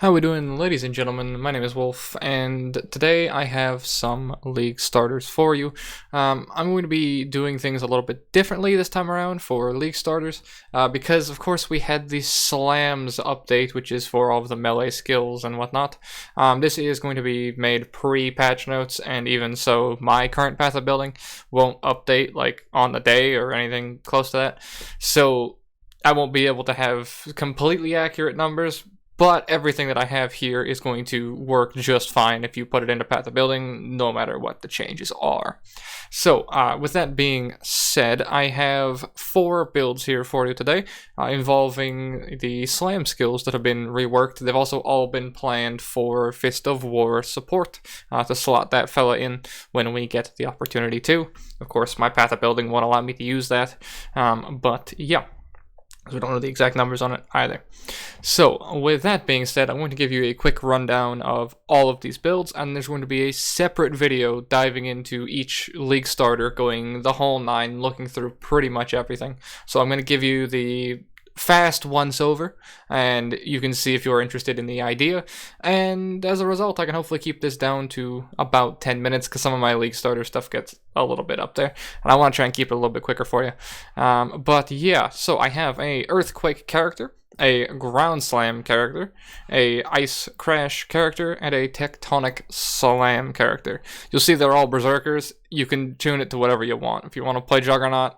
How we doing, ladies and gentlemen? My name is Wolf, and today I have some League starters for you. I'm going to be doing things a little bit differently this time around for League starters, because of course we had the Slams update, which is for all of the melee skills and whatnot. This is going to be made pre-patch notes, and even so, my current path of building won't update like on the day or anything close to that. So I won't be able to have completely accurate numbers, but everything that I have here is going to work just fine if you put it into Path of Building, no matter what the changes are. So, with that being said, I have 4 builds here for you today, involving the Slam skills that have been reworked. They've also all been planned for Fist of War support, to slot that fella in when we get the opportunity to. Of course, my Path of Building won't allow me to use that, but yeah. We don't know the exact numbers on it either. So, with that being said, I'm going to give you a quick rundown of all of these builds, and there's going to be a separate video diving into each League starter, going the whole 9, looking through pretty much everything. So I'm going to give you the fast once over, and you can see if you're interested in the idea, and as a result I can hopefully keep this down to about 10 minutes because some of my League starter stuff gets a little bit up there and I want to try and keep it a little bit quicker for you. But yeah, so I have a Earthquake character, a Ground Slam character, a Ice Crash character, and a Tectonic Slam character. You'll see they're all Berserkers. You can tune it to whatever you want. If you want to play Juggernaut,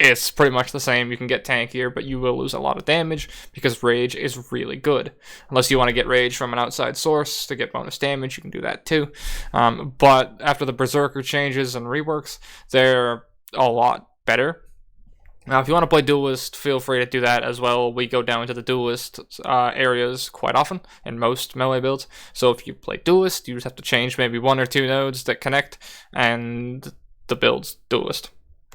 it's pretty much the same. You can get tankier, but you will lose a lot of damage because Rage is really good. Unless you want to get Rage from an outside source to get bonus damage, you can do that too. But after the Berserker changes and reworks, they're a lot better. Now, if you want to play Duelist, feel free to do that as well. We go down to the Duelist areas quite often in most melee builds. So if you play Duelist, you just have to change maybe 1 or 2 nodes that connect, and the build's Duelist.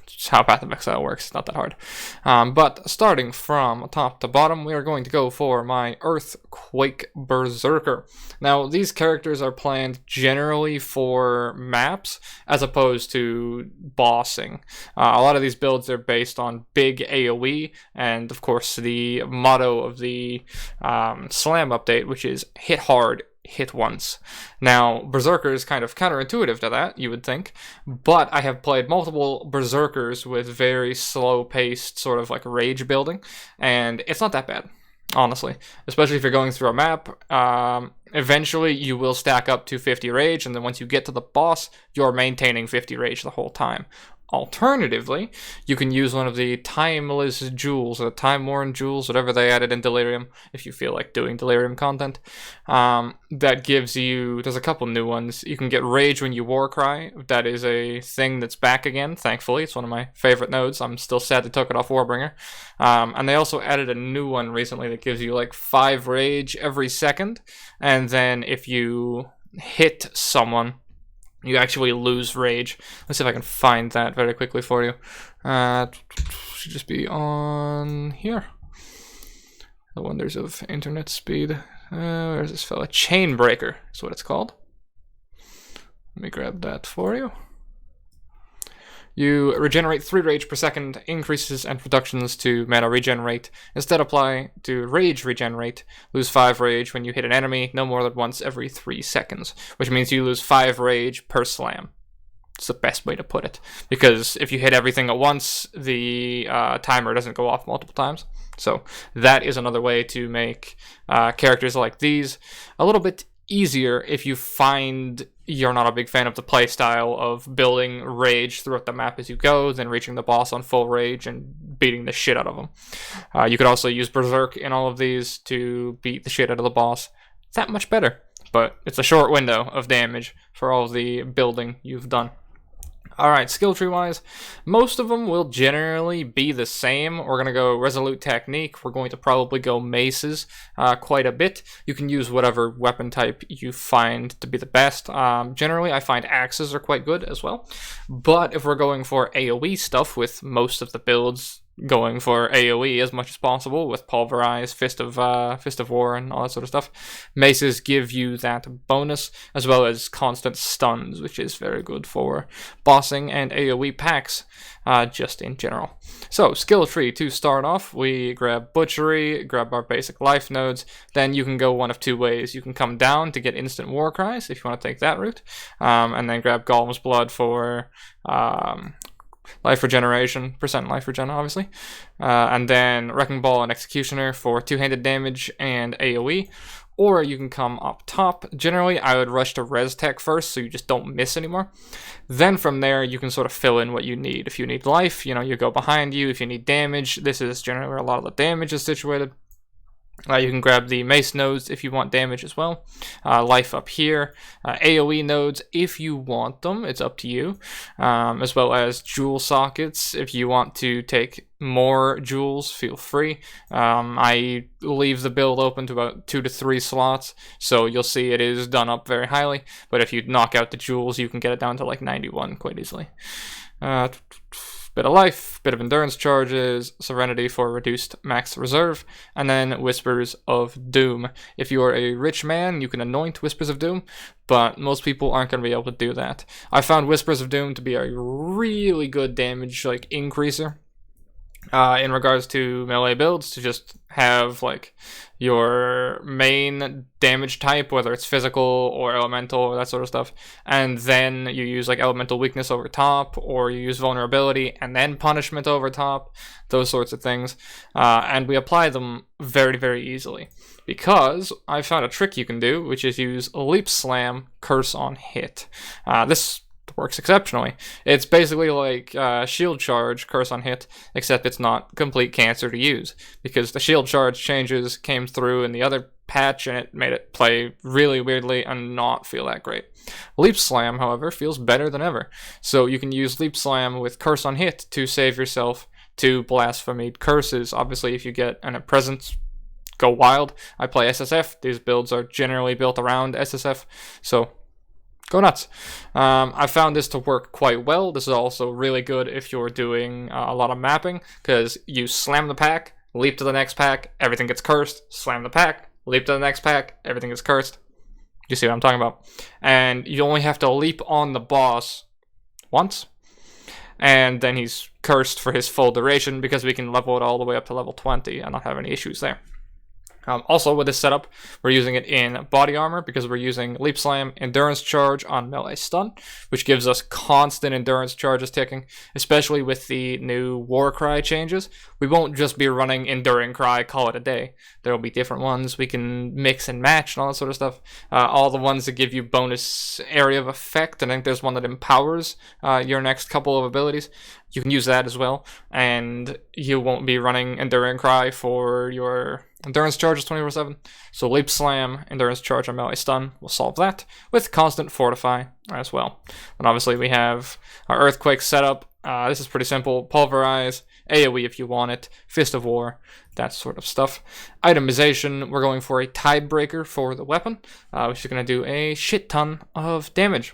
It's how Path of Exile works. It's not that hard. But starting from top to bottom, we are going to go for my Earthquake Berserker. Now, these characters are planned generally for maps as opposed to bossing. A lot of these builds are based on big AoE, and of course the motto of the Slam update, which is hit hard, hit once. Now, Berserker is kind of counterintuitive to that, you would think, but I have played multiple Berserkers with very slow-paced sort of like rage building, and it's not that bad, honestly. Especially if you're going through a map, eventually you will stack up to 50 rage, and then once you get to the boss, you're maintaining 50 rage the whole time. Alternatively, you can use one of the timeless jewels, or the time-worn jewels, whatever they added in Delirium, if you feel like doing Delirium content. That gives you, there's a couple new ones. You can get Rage when you Warcry. That is a thing that's back again, thankfully. It's one of my favorite nodes. I'm still sad they took it off Warbringer. And they also added a new one recently that gives you like 5 Rage every second. And then if you hit someone, you actually lose Rage. Let's see if I can find that very quickly for you. Should just be on here. The wonders of internet speed. Where's this fella? Chainbreaker is what it's called. Let me grab that for you. You regenerate 3 rage per second, increases and reductions to mana regen rate. Instead apply to rage regen rate. Lose 5 rage when you hit an enemy, no more than once every 3 seconds. Which means you lose 5 rage per slam. It's the best way to put it. Because if you hit everything at once, the timer doesn't go off multiple times. So that is another way to make characters like these a little bit easier if you find you're not a big fan of the playstyle of building rage throughout the map as you go, then reaching the boss on full rage and beating the shit out of them. You could also use Berserk in all of these to beat the shit out of the boss. That much better, but it's a short window of damage for all the building you've done. Alright, skill tree wise, most of them will generally be the same. We're going to go Resolute Technique. We're going to probably go Maces quite a bit. You can use whatever weapon type you find to be the best. Generally, I find Axes are quite good as well. But if we're going for AoE stuff with most of the builds, going for AoE as much as possible with Pulverize, Fist of War, and all that sort of stuff. Maces give you that bonus, as well as constant stuns, which is very good for bossing and AoE packs, just in general. So, skill tree to start off, we grab Butchery, grab our basic life nodes, then you can go one of two ways. You can come down to get instant war cries, if you want to take that route, and then grab Golem's Blood for life regeneration, percent life regen, obviously. And then Wrecking Ball and Executioner for two-handed damage and AoE. Or you can come up top. Generally, I would rush to Res Tech first, so you just don't miss anymore. Then from there, you can sort of fill in what you need. If you need life, you go behind you. If you need damage, this is generally where a lot of the damage is situated. You can grab the mace nodes if you want damage as well. Life up here. AoE nodes if you want them. It's up to you. As well as jewel sockets. If you want to take more jewels, feel free. I leave the build open to about 2 to 3 slots. So you'll see it is done up very highly. But if you knock out the jewels, you can get it down to like 91 quite easily. Bit of life, bit of endurance charges, serenity for reduced max reserve, and then Whispers of Doom. If you are a rich man, you can anoint Whispers of Doom, but most people aren't going to be able to do that. I found Whispers of Doom to be a really good damage increaser. In regards to melee builds, to just have your main damage type, whether it's physical or elemental or that sort of stuff, and then you use elemental weakness over top, or you use vulnerability and then punishment over top, those sorts of things, and we apply them very, very easily, because I found a trick you can do, which is use Leap Slam, Curse on Hit. This works exceptionally. It's basically like Shield Charge, Curse on Hit, except it's not complete cancer to use, because the Shield Charge changes came through in the other patch and it made it play really weirdly and not feel that great. Leap Slam, however, feels better than ever, so you can use Leap Slam with Curse on Hit to save yourself 2 Blasphemy curses. Obviously, if you get a presence, go wild. I play SSF. These builds are generally built around SSF, so go nuts. I found this to work quite well. This is also really good if you're doing a lot of mapping, because you slam the pack, leap to the next pack, everything gets cursed, slam the pack, leap to the next pack, everything gets cursed. You see what I'm talking about? And you only have to leap on the boss once, and then he's cursed for his full duration, because we can level it all the way up to level 20 and not have any issues there. Also, with this setup, we're using it in body armor because we're using Leap Slam, Endurance Charge on melee stun, which gives us constant endurance charges ticking, especially with the new War Cry changes. We won't just be running Enduring Cry, call it a day. There will be different ones we can mix and match and all that sort of stuff. All the ones that give you bonus area of effect. I think there's one that empowers your next couple of abilities. You can use that as well, and you won't be running Enduring Cry for your endurance charges 24/7. So Leap Slam, Endurance Charge on melee stun will solve that, with constant Fortify as well. And obviously we have our Earthquake setup. This is pretty simple. Pulverize, AoE if you want it, Fist of War, that sort of stuff. Itemization, we're going for a Tidebreaker for the weapon, which is going to do a shit ton of damage.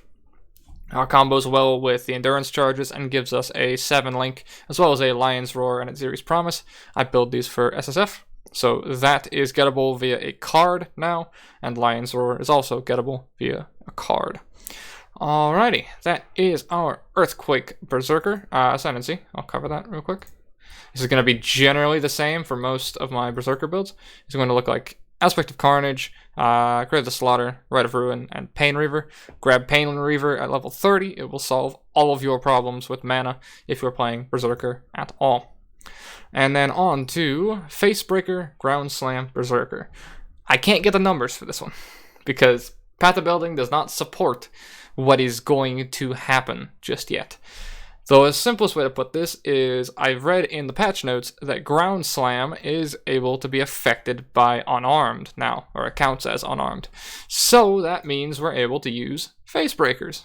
Combos well with the endurance charges and gives us a 7 link, as well as a Lion's Roar and a Ziri's Promise. I build these for SSF, so that is gettable via a card now, and Lion's Roar is also gettable via a card. Alrighty, that is our Earthquake Berserker Ascendancy. I'll cover that real quick. This is going to be generally the same for most of my Berserker builds. It's going to look like Aspect of Carnage, Grave of the Slaughter, Rite of Ruin, and Pain Reaver. Grab Pain Reaver at level 30. It will solve all of your problems with mana if you're playing Berserker at all. And then on to Facebreaker, Ground Slam, Berserker. I can't get the numbers for this one because Path of Building does not support what is going to happen just yet. The simplest way to put this is I've read in the patch notes that Ground Slam is able to be affected by Unarmed now, or it counts as Unarmed. So that means we're able to use Facebreakers.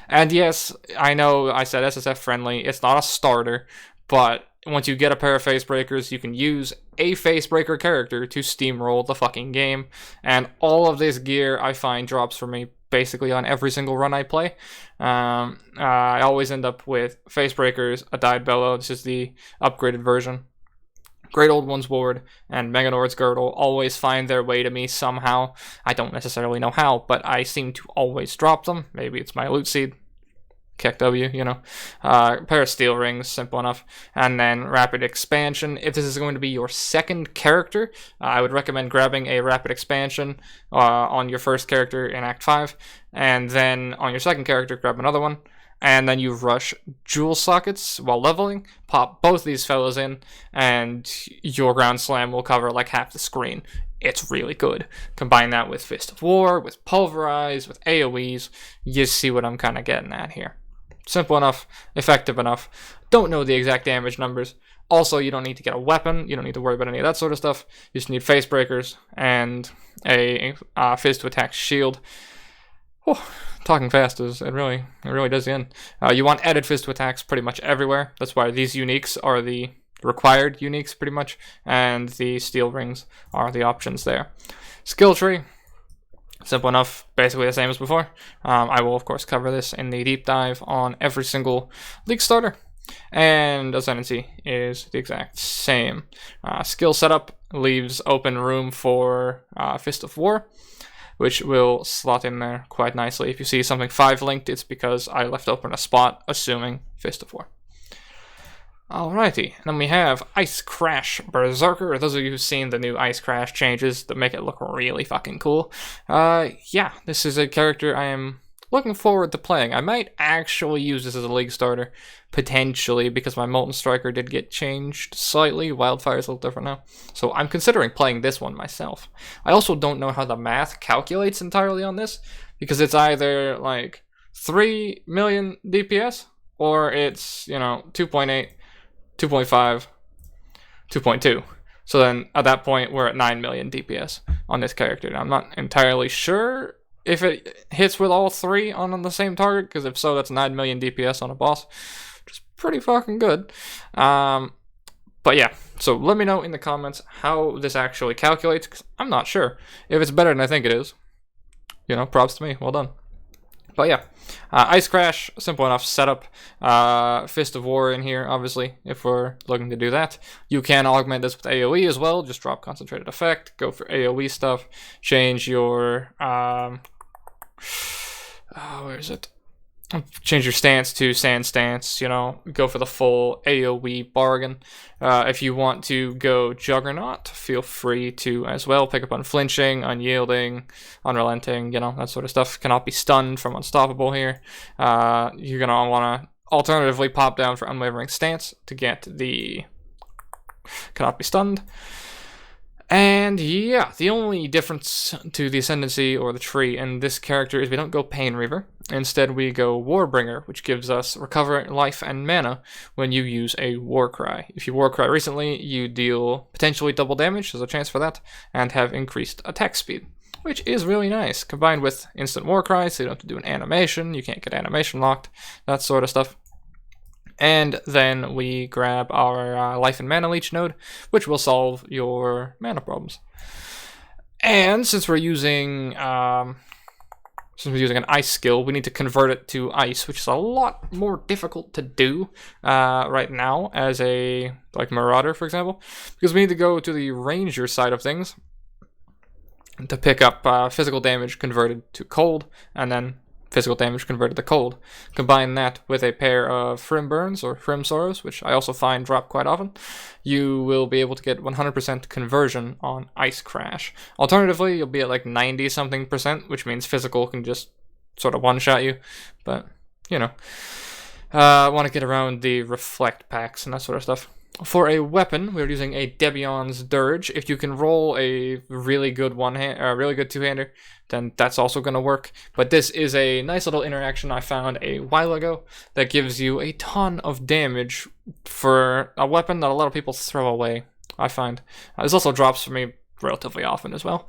And yes, I know I said SSF friendly, it's not a starter, but once you get a pair of Facebreakers, you can use a Facebreaker character to steamroll the fucking game, and all of this gear I find drops for me basically on every single run I play. I always end up with Face Breakers, a Dyed Bellow. This is the upgraded version. Great Old One's Ward and Meganord's Girdle always find their way to me somehow. I don't necessarily know how, but I seem to always drop them. Maybe it's my loot seed. Kick W, you know. Pair of Steel Rings, simple enough. And then Rapid Expansion. If this is going to be your second character, I would recommend grabbing a Rapid Expansion on your first character in Act 5. And then on your second character, grab another one. And then you rush Jewel Sockets while leveling, pop both these fellas in, and your Ground Slam will cover like half the screen. It's really good. Combine that with Fist of War, with Pulverize, with AoEs, you see what I'm kind of getting at here. Simple enough, effective enough. Don't know the exact damage numbers. Also, you don't need to get a weapon. You don't need to worry about any of that sort of stuff. You just need Face Breakers and a Fizz to attack shield. Oh, talking fast is it really does the end. You want added Fizz to attacks pretty much everywhere. That's why these uniques are the required uniques pretty much, and the Steel Rings are the options there. Skill tree, simple enough, basically the same as before. I will of course cover this in the deep dive on every single League starter. And Ascendancy is the exact same. Skill setup leaves open room for Fist of War, which will slot in there quite nicely. If you see something 5 linked, it's because I left open a spot, assuming Fist of War. Alrighty, and then we have Ice Crash Berserker. Those of you who've seen the new Ice Crash changes that make it look really fucking cool. Yeah, this is a character I am looking forward to playing. I might actually use this as a League starter, potentially, because my Molten Striker did get changed slightly. Wildfire's a little different now. So I'm considering playing this one myself. I also don't know how the math calculates entirely on this, because it's either like 3 million DPS, or it's, you know, 2.8, 2.5, 2.2. So then at that point, we're at 9 million DPS on this character. Now, I'm not entirely sure if it hits with all 3 on the same target, because if so, that's 9 million DPS on a boss, which is pretty fucking good. But yeah, so let me know in the comments how this actually calculates, because I'm not sure. If it's better than I think it is, you know, props to me, well done. But yeah, Ice Crash, simple enough setup. Fist of War in here, obviously, if we're looking to do that. You can augment this with AoE as well, just drop Concentrated Effect, go for AoE stuff, change your, where is it? Change your stance to Sand Stance, you know, go for the full AoE bargain. If you want to go Juggernaut, feel free to as well. Pick up Unflinching, Unyielding, Unrelenting, you know, that sort of stuff. Cannot be stunned from Unstoppable here. You're going to want to alternatively pop down for Unwavering Stance to get the Cannot Be Stunned. And yeah, the only difference to the Ascendancy or the tree in this character is we don't go Pain Reaver. Instead, we go Warbringer, which gives us recover life and mana when you use a Warcry. If you Warcry recently, you deal potentially double damage, there's a chance for that, and have increased attack speed, which is really nice. Combined with instant Warcry, so you don't have to do an animation, you can't get animation locked, that sort of stuff. And then we grab our Life and Mana Leech node, which will solve your mana problems. And since we're using an ice skill, we need to convert it to ice, which is a lot more difficult to do right now as a Marauder, for example, because we need to go to the Ranger side of things to pick up physical damage converted to cold, and then physical damage converted to cold. Combine that with a pair of Frim Burns or Frim Sorrows, which I also find drop quite often. You will be able to get 100% conversion on Ice Crash. Alternatively, you'll be at like 90-something%, which means physical can just sort of one-shot you. But, you know, I want to get around the Reflect packs and that sort of stuff. For a weapon, we're using a Debion's Dirge. If you can roll a really good two-hander, then that's also going to work. But this is a nice little interaction I found a while ago that gives you a ton of damage for a weapon that a lot of people throw away, I find. This also drops for me relatively often as well.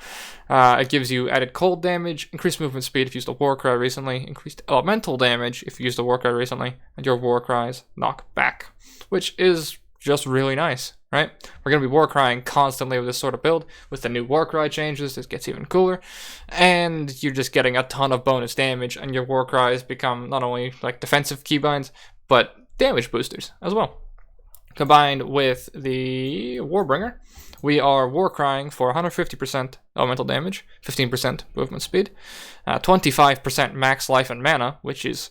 It gives you added cold damage, increased movement speed if you used a Warcry recently, increased elemental damage if you used a Warcry recently, and your Warcries knock back, which is just really nice. right? We're going to be war crying constantly with this sort of build. With the new war cry changes, this gets even cooler. And you're just getting a ton of bonus damage, and your war cries become not only like defensive keybinds, but damage boosters as well. Combined with the Warbringer, we are war crying for 150% elemental damage, 15% movement speed, 25% max life and mana, which is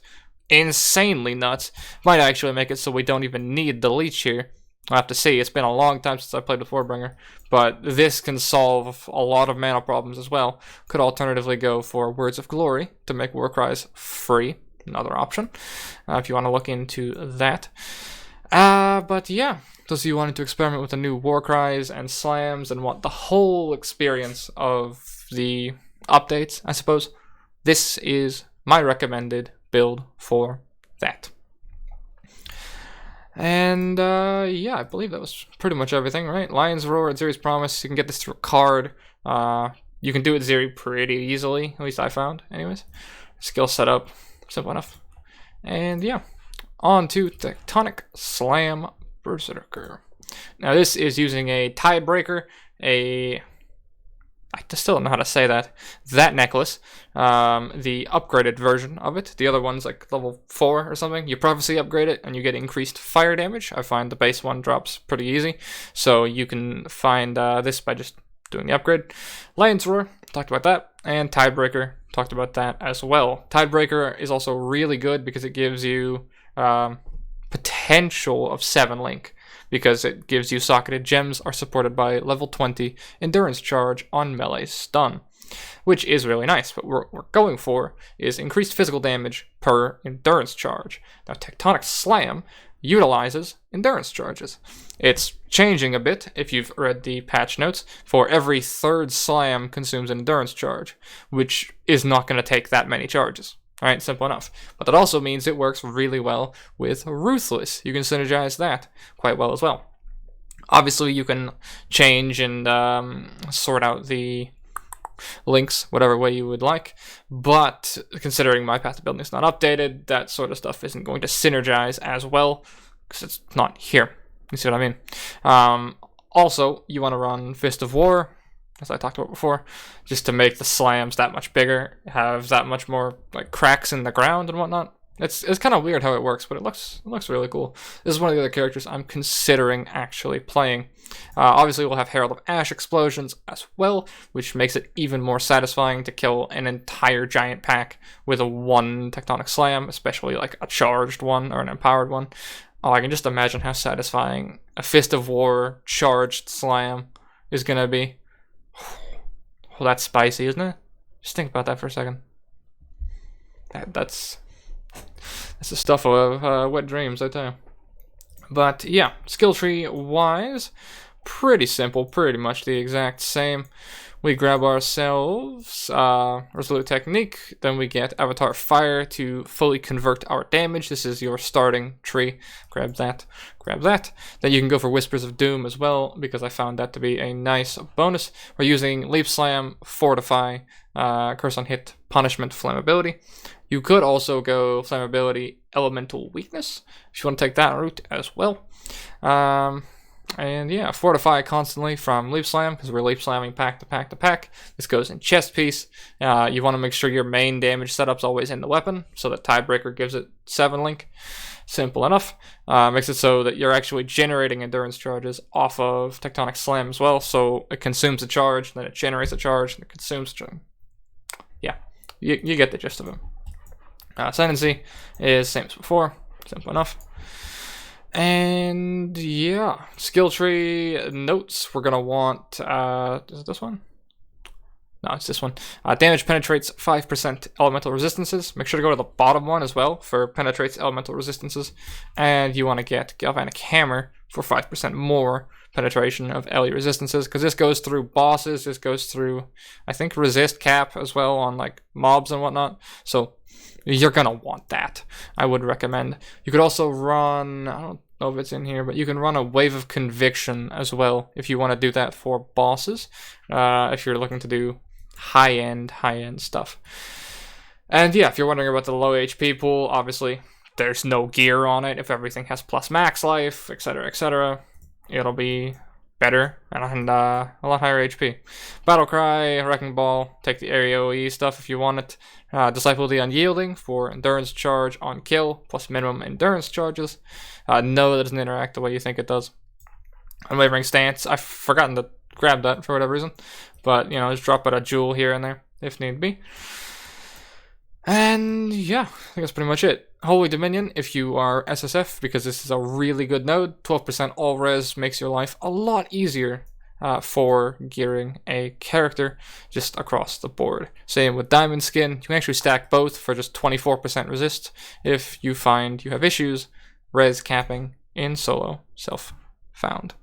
insanely nuts. Might actually make it so we don't even need the leech here. I'll have to see. It's been a long time since I played with Warbringer, but this can solve a lot of mana problems as well. Could alternatively go for Words of Glory to make war cries free. Another option, if you want to look into that. But yeah, those of you wanting to experiment with the new war cries and slams and want the whole experience of the updates, I suppose, this is my recommended build for that. And yeah, I believe that was pretty much everything, right? Lion's Roar at Zeri's Promise. You can get this through a card. You can do it Zeri pretty easily, at least I found. Anyways, skill setup, simple enough. And yeah, on to Tectonic Slam Berserker. Now this is using a Tiebreaker, I still don't know how to say that. That necklace, the upgraded version of it. The other one's like level 4 or something. You Prophecy upgrade it and you get increased fire damage. I find the base one drops pretty easy. So you can find this by just doing the upgrade. Lion's Roar, talked about that. And Tiebreaker, talked about that as well. Tiebreaker is also really good because it gives you potential of 7 link. Because it gives you socketed gems are supported by level 20 endurance charge on melee stun, which is really nice. But what we're going for is increased physical damage per endurance charge. Now Tectonic Slam utilizes endurance charges. It's changing a bit if you've read the patch notes. For every 3rd slam consumes an endurance charge, which is not going to take that many charges. Alright, simple enough. But that also means it works really well with Ruthless. You can synergize that quite well as well. Obviously, you can change and sort out the links whatever way you would like, but considering my path to building is not updated, that sort of stuff isn't going to synergize as well, because it's not here. You see what I mean? Also, you want to run Fist of War, as I talked about before, just to make the slams that much bigger, have that much more like cracks in the ground and whatnot. It's kind of weird how it works, but it looks really cool. This is one of the other characters I'm considering actually playing. Obviously, we'll have Herald of Ash explosions as well, which makes it even more satisfying to kill an entire giant pack with a 1 Tectonic Slam, especially like a charged one or an empowered one. Oh, I can just imagine how satisfying a Fist of War charged slam is gonna be. Well, that's spicy, isn't it? Just think about that for a second. That's the stuff of wet dreams, I tell you. But yeah, skill tree wise, pretty simple, pretty much the exact same. We grab ourselves Resolute Technique, then we get Avatar Fire to fully convert our damage. This is your starting tree. Grab that, grab that. Then you can go for Whispers of Doom as well, because I found that to be a nice bonus. We're using Leap Slam, Fortify, Curse on Hit, Punishment, Flammability. You could also go Flammability, Elemental Weakness, if you want to take that route as well. And yeah, Fortify constantly from Leap Slam, because we're Leap Slamming pack to pack to pack. This goes in Chest Piece. You want to make sure your main damage setup's always in the weapon, so that Tiebreaker gives it 7 link. Simple enough. Makes it so that you're actually generating endurance charges off of Tectonic Slam as well, so it consumes a charge, then it generates a charge, and it consumes a charge. Yeah, you get the gist of it. Ascendancy is same as before, simple enough. And yeah, skill tree notes, we're going to want, is it this one? No, it's this one. Damage penetrates 5% elemental resistances. Make sure to go to the bottom one as well for penetrates elemental resistances. And you want to get Galvanic Hammer for 5% more penetration of LE resistances, because this goes through bosses, this goes through, I think, resist cap as well on like mobs and whatnot. So you're going to want that, I would recommend. You could also run, I don't know if it's in here, but you can run a Wave of Conviction as well if you want to do that for bosses, if you're looking to do high-end stuff. And yeah, if you're wondering about the low HP pool, obviously there's no gear on it if everything has plus max life, etc., etc. it'll be better and a lot higher HP. Battle Cry, Wrecking Ball, take the AoE stuff if you want it. Disciple the Unyielding for endurance charge on kill, plus minimum endurance charges. No, that doesn't interact the way you think it does. Unwavering Stance, I've forgotten to grab that for whatever reason, but you know, just drop out a jewel here and there if need be. And yeah, I think that's pretty much it. Holy Dominion, if you are SSF, because this is a really good node, 12% all res makes your life a lot easier for gearing a character just across the board. Same with Diamond Skin, you can actually stack both for just 24% resist if you find you have issues res capping in solo self-found.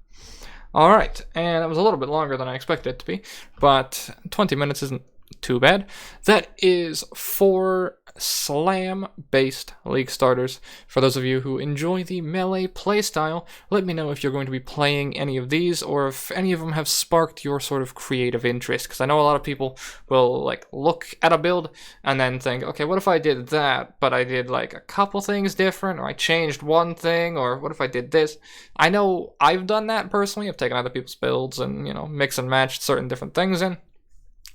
Alright, and that was a little bit longer than I expected it to be, but 20 minutes isn't too bad. That is 4 slam-based League starters. For those of you who enjoy the melee playstyle, let me know if you're going to be playing any of these, or if any of them have sparked your sort of creative interest, because I know a lot of people will like look at a build and then think, okay, what if I did that, but I did like a couple things different, or I changed one thing, or what if I did this? I know I've done that personally. I've taken other people's builds and, you know, mix and matched certain different things in.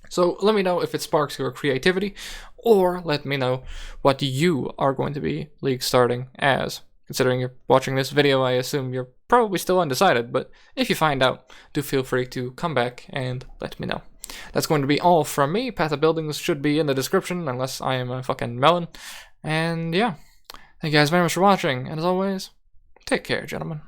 So let me know if it sparks your creativity, or let me know what you are going to be League starting as. Considering you're watching this video, I assume you're probably still undecided, but if you find out, do feel free to come back and let me know. That's going to be all from me. Path of Buildings should be in the description, unless I am a fucking melon. And yeah, thank you guys very much for watching, and as always, take care, gentlemen.